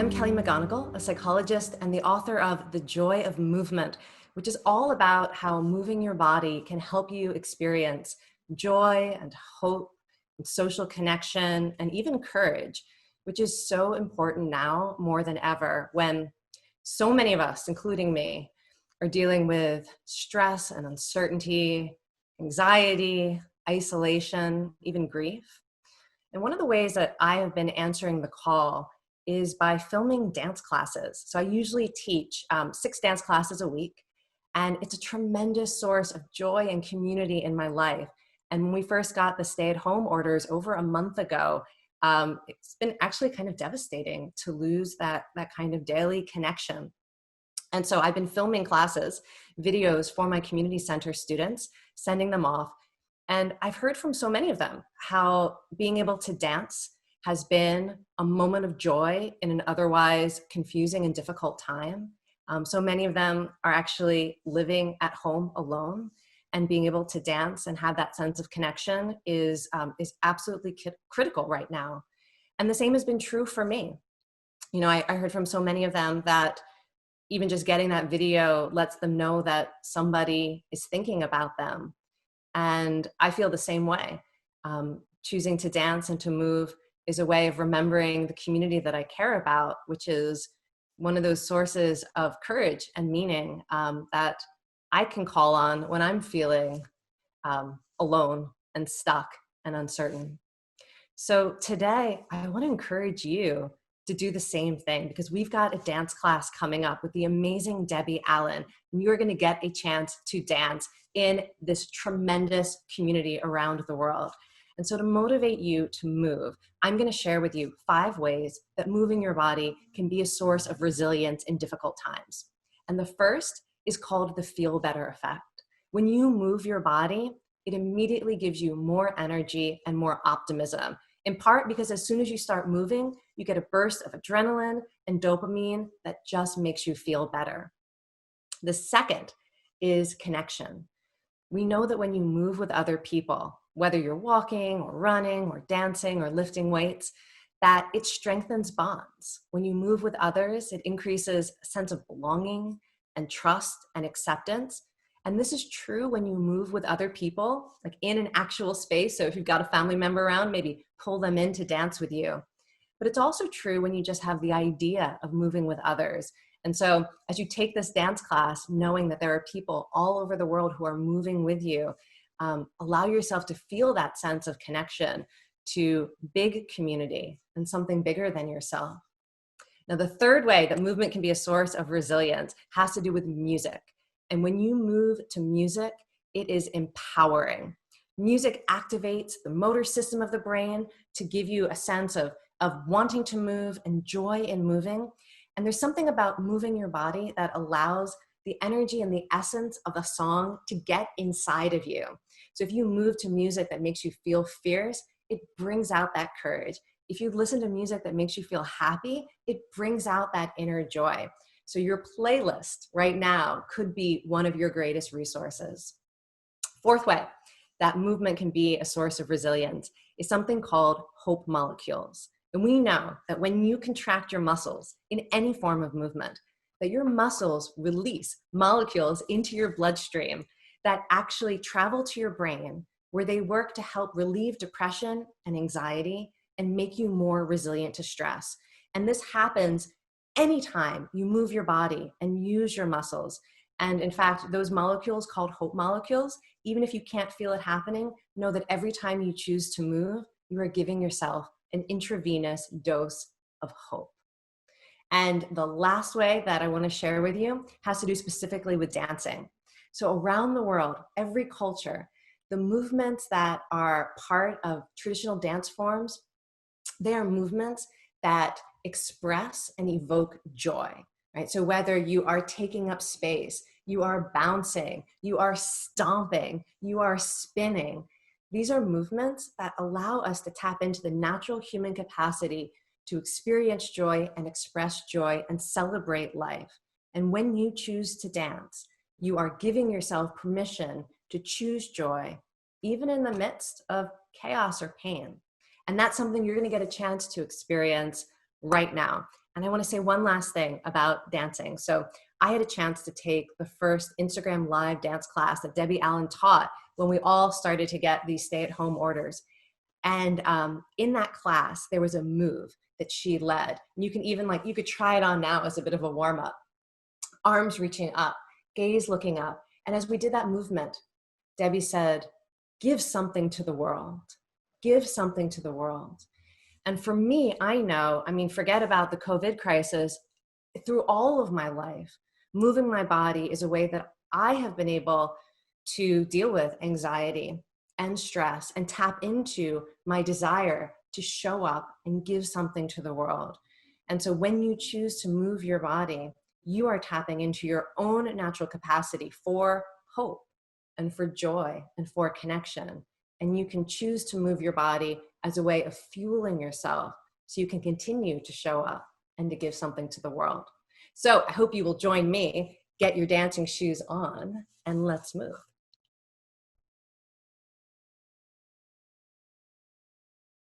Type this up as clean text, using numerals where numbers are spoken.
I'm Kelly McGonigal, a psychologist and the author of The Joy of Movement, which is all about how moving your body can help you experience joy and hope and social connection and even courage, which is so important now more than ever when so many of us, including me, are dealing with stress and uncertainty, anxiety, isolation, even grief. And one of the ways that I have been answering the call is by filming dance classes. So I usually teach 6 dance classes a week, and it's a tremendous source of joy and community in my life. And when we first got the stay-at-home orders over a month ago, it's been actually kind of devastating to lose that kind of daily connection. And so I've been filming classes, videos for my community center students, sending them off. And I've heard from so many of them how being able to dance has been a moment of joy in an otherwise confusing and difficult time. So many of them are actually living at home alone, and being able to dance and have that sense of connection is absolutely critical right now. And the same has been true for me. You know, I heard from so many of them that even just getting that video lets them know that somebody is thinking about them. And I feel the same way. Choosing to dance and to move is a way of remembering the community that I care about, which is one of those sources of courage and meaning that I can call on when I'm feeling alone and stuck and uncertain. So today, I want to encourage you to do the same thing, because we've got a dance class coming up with the amazing Debbie Allen, and you're going to get a chance to dance in this tremendous community around the world. And so to motivate you to move, I'm going to share with you 5 ways that moving your body can be a source of resilience in difficult times. And the first is called the feel better effect. When you move your body, it immediately gives you more energy and more optimism, in part because as soon as you start moving, you get a burst of adrenaline and dopamine that just makes you feel better. The second is connection. We know that when you move with other people, whether you're walking or running or dancing or lifting weights, that it strengthens bonds. When you move with others, it increases a sense of belonging and trust and acceptance. And this is true when you move with other people, like in an actual space. So if you've got a family member around, maybe pull them in to dance with you. But it's also true when you just have the idea of moving with others. And so as you take this dance class, knowing that there are people all over the world who are moving with you, allow yourself to feel that sense of connection to big community and something bigger than yourself. Now, the third way that movement can be a source of resilience has to do with music. And when you move to music, it is empowering. Music activates the motor system of the brain to give you a sense of wanting to move and joy in moving. And there's something about moving your body that allows the energy and the essence of a song to get inside of you. So if you move to music that makes you feel fierce, it brings out that courage. If you listen to music that makes you feel happy, it brings out that inner joy. So your playlist right now could be one of your greatest resources. Fourth way that movement can be a source of resilience is something called hope molecules. And we know that when you contract your muscles in any form of movement, that your muscles release molecules into your bloodstream that actually travel to your brain, where they work to help relieve depression and anxiety and make you more resilient to stress. And this happens anytime you move your body and use your muscles. And in fact, those molecules called hope molecules, even if you can't feel it happening, know that every time you choose to move, you are giving yourself an intravenous dose of hope. And the last way that I want to share with you has to do specifically with dancing. So around the world, every culture, the movements that are part of traditional dance forms, they are movements that express and evoke joy, right? So whether you are taking up space, you are bouncing, you are stomping, you are spinning, these are movements that allow us to tap into the natural human capacity to experience joy and express joy and celebrate life. And when you choose to dance, you are giving yourself permission to choose joy, even in the midst of chaos or pain. And that's something you're going to get a chance to experience right now. And I want to say one last thing about dancing. So I had a chance to take the first Instagram live dance class that Debbie Allen taught when we all started to get these stay-at-home orders. And in that class, there was a move that she led. And you can even you could try it on now as a bit of a warm-up. Arms reaching up, gaze looking up. And as we did that movement, Debbie said, give something to the world. Give something to the world. And for me, I know, forget about the COVID crisis. Through all of my life, moving my body is a way that I have been able to deal with anxiety and stress and tap into my desire to show up and give something to the world. And so when you choose to move your body, you are tapping into your own natural capacity for hope and for joy and for connection. And you can choose to move your body as a way of fueling yourself so you can continue to show up and to give something to the world. So I hope you will join me, get your dancing shoes on, and let's move.